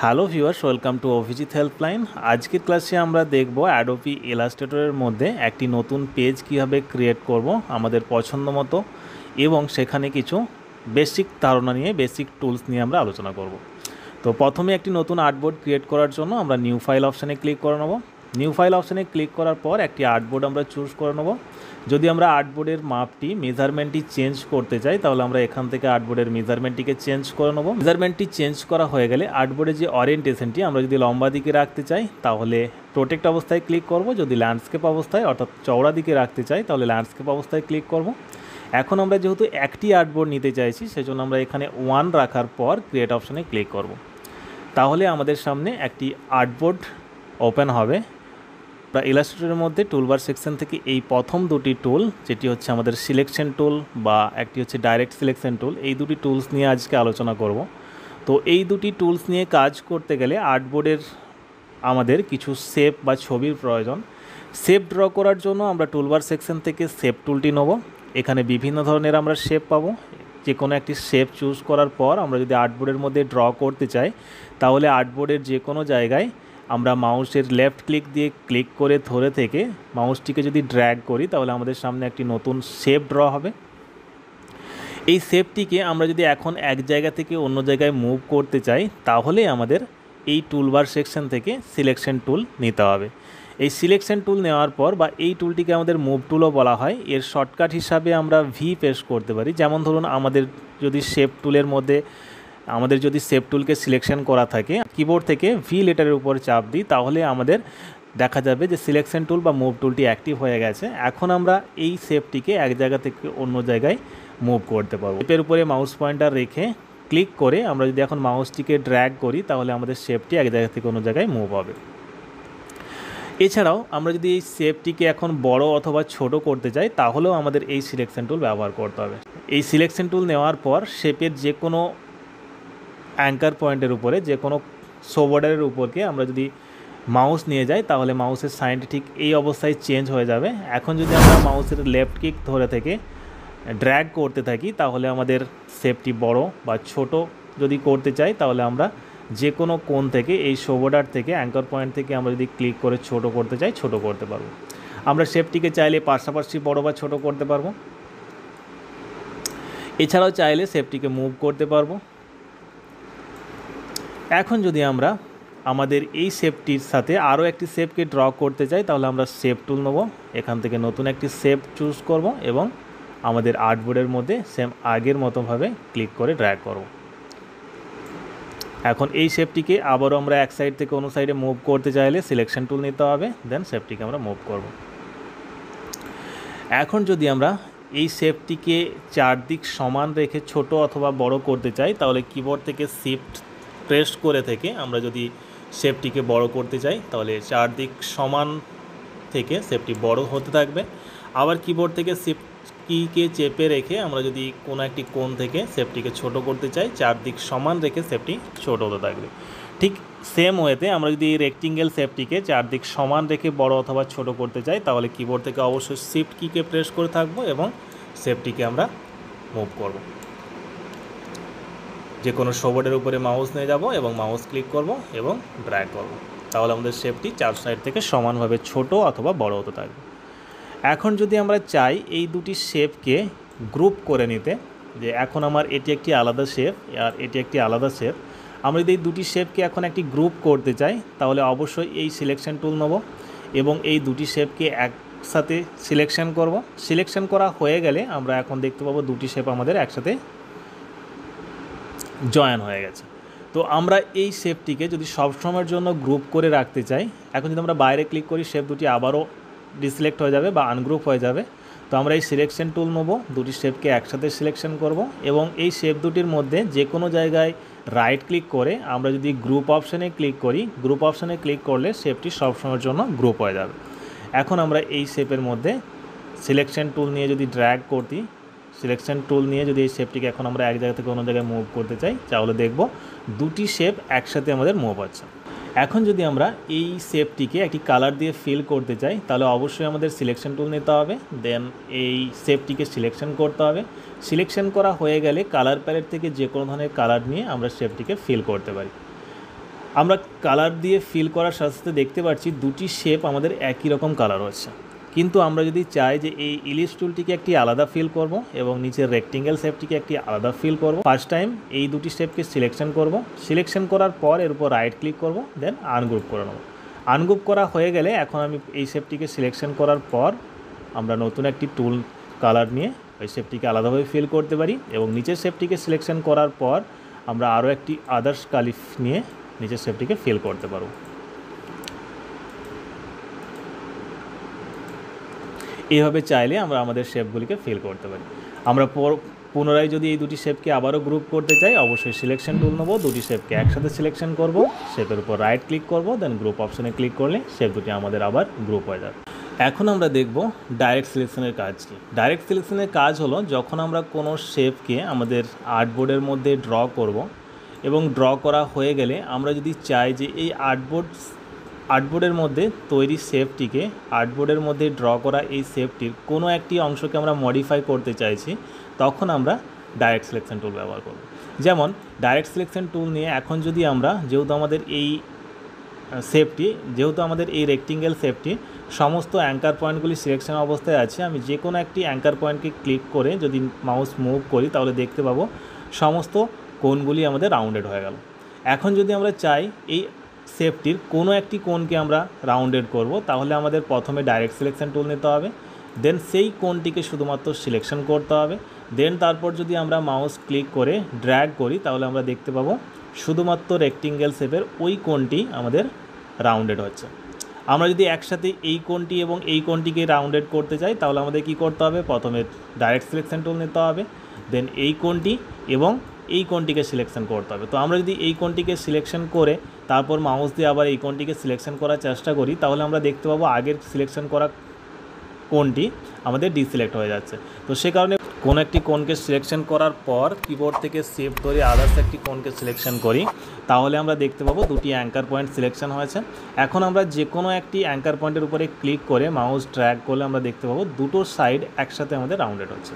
Hello viewers, welcome to Abhijit helpline. আজকের ক্লাসে আমরা দেখব অ্যাডোবি ইলাস্ট্রেটরের মধ্যে একটি নতুন পেজ কিভাবে ক্রিয়েট করব আমাদের পছন্দ মতো, এবং সেখানে কিছু বেসিক ধারণা নিয়ে, বেসিক টুলস নিয়ে আমরা আলোচনা করব। তো প্রথমে একটি নতুন আর্টবোর্ড ক্রিয়েট করার জন্য আমরা নিউ ফাইল অপশানে ক্লিক করে নেব। নিউ ফাইল অপশানে ক্লিক করার পর একটি আর্টবোর্ড আমরা চুজ করে নেব। যদি আমরা আর্টবোর্ডের মাপটি, মেজারমেন্টটি চেঞ্জ করতে চাই, তাহলে আমরা এখান থেকে আর্টবোর্ডের মেজারমেন্টটিকে চেঞ্জ করে নেব। মেজারমেন্টটি চেঞ্জ করা হয়ে গেলে আর্টবোর্ডের যে ওরিয়েন্টেশনটি আমরা যদি লম্বা দিকে রাখতে চাই, তাহলে প্রোটেক্ট অবস্থায় ক্লিক করব। যদি ল্যান্ডস্কেপ অবস্থায় অর্থাৎ চওড়া দিকে রাখতে চাই, তাহলে ল্যান্ডস্কেপ অবস্থায় ক্লিক করব। এখন আমরা যেহেতু একটি আর্টবোর্ড নিতে চাইছি, সেজন্য আমরা এখানে 1 রাখার পর ক্রিয়েট অপশানে ক্লিক করব। তাহলে আমাদের সামনে একটি আর্টবোর্ড ওপেন হবে। ইলাস্ট্রেটরের মধ্যে টুলবার সেকশন থেকে এই প্রথম দুটি টুল, যেটি হচ্ছে আমাদের সিলেকশন টুল বা একটি হচ্ছে ডাইরেক্ট সিলেকশন টুল, এই দুটি টুলস নিয়ে আজকে আলোচনা করব। তো এই দুটি টুলস নিয়ে কাজ করতে গেলে আর্টবোর্ডের আমাদের কিছু শেপ বা ছবির প্রয়োজন। শেপ ড্র করার জন্য আমরা টুলবার সেকশন থেকে শেপ টুলটি নেব। এখানে বিভিন্ন ধরনের আমরা শেপ পাবো। যে কোনো একটি শেপ চুজ করার পর আমরা যদি আর্টবোর্ডের মধ্যে ড্র করতে চাই, তাহলে আর্টবোর্ডের যে কোনো জায়গায় আমরা মাউসের লেফট ক্লিক দিয়ে ক্লিক করে ধরে থেকে মাউসটিকে যদি ড্র্যাগ করি, তাহলে আমাদের সামনে একটি নতুন শেপ ড্র হবে। এই শেপটিকে আমরা যদি এখন এক জায়গা থেকে অন্য জায়গায় মুভ করতে চাই, তাহলে আমাদের এই টুলবার সেকশন থেকে সিলেকশন টুল নিতে হবে। এই সিলেকশন টুল নেওয়ার পর, বা এই টুলটিকে আমাদের মুভ টুলও বলা হয়, এর শর্টকাট হিসাবে আমরা ভি প্রেস করতে পারি। যেমন ধরুন, আমাদের যদি শেপ টুলের মধ্যে যদি শেপ টুলকে সিলেকশন করা থাকে, কিবোর্ড থেকে ভি লেটারের উপর চাপ দিই, তাহলে আমাদের দেখা যাবে যে সিলেকশন টুল বা মুভ টুলটি অ্যাক্টিভ হয়ে গেছে। এখন আমরা এই শেপটিকে এক জায়গা থেকে অন্য জায়গায় মুভ করতে পারবো। শেপের উপরে মাউস পয়েন্টার রেখে ক্লিক করে আমরা যদি এখন মাউসটিকে ড্র্যাগ করি, তাহলে আমাদের শেপটি এক জায়গা থেকে অন্য জায়গায় মুভ হবে। এছাড়াও আমরা যদি এই শেপটিকে এখন বড় অথবা ছোট করতে চাই, তাহলেও আমাদের এই সিলেকশন টুল ব্যবহার করতে হবে। এই সিলেকশন টুল নেওয়ার পর শেপের যে কোনো অ্যাঙ্কার পয়েন্টের উপরে, যে কোনো শো বর্ডারের উপরকে আমরা যদি মাউস নিয়ে যাই, তাহলে মাউসের সাইনটি ঠিক এই অবস্থায় চেঞ্জ হয়ে যাবে। এখন যদি আমরা মাউসের লেফট ক্লিক ধরে থেকে ড্র্যাগ করতে থাকি, তাহলে আমাদের শেপটি বড় বা ছোট যদি করতে চাই, তাহলে আমরা যে কোনো কোণ থেকে, এই শো বর্ডার থেকে, অ্যাঙ্কার পয়েন্ট থেকে আমরা যদি ক্লিক করে ছোট করতে চাই, ছোট করতে পারবো। আমরা শেপটিকে চাইলে পাশাপাশি বড় বা ছোট করতে পারবো। এছাড়াও চাইলে শেপটিকে মুভ করতে পারবো। এখন যদি আমরা আমাদের এই শেপটির সাথে আরও একটি শেপকে ড্র করতে চাই, তাহলে আমরা শেপ টুল নেব। এখান থেকে নতুন একটি শেপ চুজ করব এবং আমাদের আর্টবোর্ডের মধ্যে সেম আগের মতোভাবে ক্লিক করে ড্র্যাগ করব। এখন এই শেপটিকে আবারও আমরা এক সাইড থেকে অন্য সাইডে মুভ করতে চাইলে সিলেকশন টুল নিতে হবে, দেন শেপটিকে আমরা মুভ করব। এখন যদি আমরা এই শেপটিকে চারদিক সমান রেখে ছোট অথবা বড় করতে চাই, তাহলে কিবোর্ড থেকে শিফট প্রেস করে থেকে আমরা যদি শেপটিকে বড় করতে চাই, তাহলে চারদিক সমান থেকে শেপটি বড় হতে থাকবে। আবার কিবোর্ড থেকে শিফট কিকে চেপে রেখে আমরা যদি কোনো একটি কোণ থেকে শেপটিকে ছোট করতে চাই, চারদিক সমান রেখে শেপটি ছোট হতে থাকবে। ঠিক সেম ওয়েতে আমরা যদি রেক্টেঙ্গেল শেপটিকে চারদিক সমান রেখে বড় অথবা ছোট করতে চাই, তাহলে কিবোর্ড থেকে অবশ্যই শিফট কিকে প্রেস করে থাকবো এবং শেপটিকে আমরা মুভ করব। যে কোনো শো বোর্ডের উপরে মাউস নিয়ে যাব এবং মাউস ক্লিক করব এবং ড্র্যাগ করব, তাহলে আমাদের শেপটি চার সাইড থেকে সমানভাবে ছোট অথবা বড় হতে থাকবে। এখন যদি আমরা চাই এই দুটি শেপকে গ্রুপ করে নিতে, যে এখন আমার এটি একটি আলাদা শেপ আর এটি একটি আলাদা শেপ, আমরা যদি এই দুটি শেপকে এখন একটি গ্রুপ করতে চাই, তাহলে অবশ্যই এই সিলেকশন টুল নেব এবং এই দুটি শেপকে একসাথে সিলেকশন করব। সিলেকশন করা হয়ে গেলে আমরা এখন দেখতে পাবো দুটি শেপ আমাদের একসাথে জয়েন হয়ে গেছে। তো আমরা এই শেপটিকে যদি সবসময়ের জন্য গ্রুপ করে রাখতে চাই, এখন যদি আমরা বাইরে ক্লিক করি, শেপ দুটি আবারও ডিসিলেক্ট হয়ে যাবে বা আনগ্রুপ হয়ে যাবে। তো আমরা এই সিলেকশন টুল নেব, দুটি শেপকে একসাথে সিলেকশন করব এবং এই শেপ দুটির মধ্যে যে কোনো জায়গায় রাইট ক্লিক করে আমরা যদি গ্রুপ অপশানে ক্লিক করি, গ্রুপ অপশানে ক্লিক করলে শেপটি সবসময়ের জন্য গ্রুপ হয়ে যাবে। এখন আমরা এই শেপের মধ্যে সিলেকশন টুল নিয়ে যদি ড্র্যাগ করতি, সিলেকশন টুল নিয়ে যদি এই শেপটিকে এখন আমরা এক জায়গা থেকে অন্য জায়গায় মুভ করতে চাই, তাহলে দেখব দুটি শেপ একসাথে আমাদের মুভ হচ্ছে। এখন যদি আমরা এই শেপটিকে একটি কালার দিয়ে ফিল করতে চাই, তাহলে অবশ্যই আমাদের সিলেকশন টুল নিতে হবে, দেন এই শেপটিকে সিলেকশন করতে হবে। সিলেকশন করা হয়ে গেলে কালার প্যালেট থেকে যে কোনো ধরনের কালার নিয়ে আমরা শেপটিকে ফিল করতে পারি। আমরা কালার দিয়ে ফিল করার সাথে সাথে দেখতে পাচ্ছি দুটি শেপ আমাদের একই রকম কালার হচ্ছে, কিন্তু আমরা যদি চাই যে এই ইলিশ টুলটিকে একটি আলাদা ফিল করব এবং নিচের রেক্টেঙ্গেল শেপটিকে একটি আলাদা ফিল করব, ফার্স্ট টাইম এই দুটি শেপকে সিলেকশন করব। সিলেকশন করার পর এর উপর রাইট ক্লিক করব, দেন আনগ্রুপ করে নেব। আনগ্রুপ করা হয়ে গেলে এখন আমি এই শেপটিকে সিলেকশন করার পর আমরা নতুন একটি টুল কালার নিয়ে ওই শেপটিকে আলাদাভাবে ফিল করতে পারি, এবং নিচের শেপটিকে সিলেকশন করার পর আমরা আরও একটি আদার্স কালি নিয়ে নিচের শেপটিকে ফিল করতে পারব। এইভাবে চাইলে আমরা আমাদের শেপগুলিকে ফিল করতে পারি। আমরা পুনরায় যদি এই দুটি শেপকে আবারও গ্রুপ করতে চাই, অবশ্যই সিলেকশন টুল নেব, দুটি শেপকে একসাথে সিলেকশন করব, শেপের উপর রাইট ক্লিক করব, দেন গ্রুপ অপশনে ক্লিক করলে শেপ দুটি আমাদের আবার গ্রুপ হয়ে যাবে। এখন আমরা দেখব ডাইরেক্ট সিলেকশনের কাজ কি। ডাইরেক্ট সিলেকশনের কাজ হলো যখন আমরা কোনো শেপকে আমাদের আর্টবোর্ডের মধ্যে ড্র করব এবং ড্র করা হয়ে গেলে আমরা যদি চাই যে এই আর্টবোর্ডের মধ্যে তৈরি শেপটিকে আর্টবোর্ডের মধ্যে ড্র করা এই শেপটির কোনো একটি অংশকে আমরা মডিফাই করতে চাইছি, তখন আমরা ডাইরেক্ট সিলেকশন টুল ব্যবহার করব। যেমন ডাইরেক্ট সিলেকশন টুল নিয়ে এখন যদি আমরা যেহেতু আমাদের এই রেক্টেঙ্গেল শেপটি সমস্ত অ্যাঙ্কার পয়েন্টগুলি সিলেকশন অবস্থায় আছে, আমি যে কোনো একটি অ্যাঙ্কার পয়েন্টকে ক্লিক করে যদি মাউস মুভ করি তাহলে দেখতে পাবো সমস্ত কোণগুলি আমাদের রাউন্ডেড হয়ে গেল। এখন যদি আমরা চাই এই শেপটির কোনো একটি কোণকে আমরা রাউন্ডেড করব, তাহলে আমাদের প্রথমে ডাইরেক্ট সিলেকশন টুল নিতে হবে, দেন সেই কোণটিকে শুধুমাত্র সিলেকশন করতে হবে, দেন তারপর যদি আমরা মাউস ক্লিক করে ড্র্যাগ করি তাহলে আমরা দেখতে পাবো শুধুমাত্র রেক্টেঙ্গেল শেপের ওই কোণটি আমাদের রাউন্ডেড হচ্ছে। আমরা যদি একসাথে এই কোণটি এবং এই কোণটিকে রাউন্ডেড করতে চাই তাহলে আমাদের কি করতে হবে, প্রথমে ডাইরেক্ট সিলেকশন টুল নিতে হবে, দেন এই কোণটি এবং এই কোণটিকে সিলেকশন করতে হবে। তো আমরা যদি এই কোণটিকে সিলেকশন করে তারপর মাউস দিয়ে আবার এই কোণটিকে সিলেকশন করার চেষ্টা করি তাহলে আমরা দেখতে পাবো আগের সিলেকশন করা কোণটি আমাদের ডিসিলেক্ট হয়ে যাচ্ছে। তো সে কারণে কোনো একটি কোণকে সিলেকশন করার পর কিবোর্ড থেকে শিফট ধরে আদার্স একটি কোণকে সিলেকশন করি, তাহলে আমরা দেখতে পাবো দুটি অ্যাঙ্কার পয়েন্ট সিলেকশন হয়েছে। এখন আমরা যে কোনো একটি অ্যাঙ্কার পয়েন্টের উপরে ক্লিক করে মাউস ড্র্যাগ করলে আমরা দেখতে পাবো দুটো সাইড একসাথে আমাদের রাউন্ডেড হচ্ছে।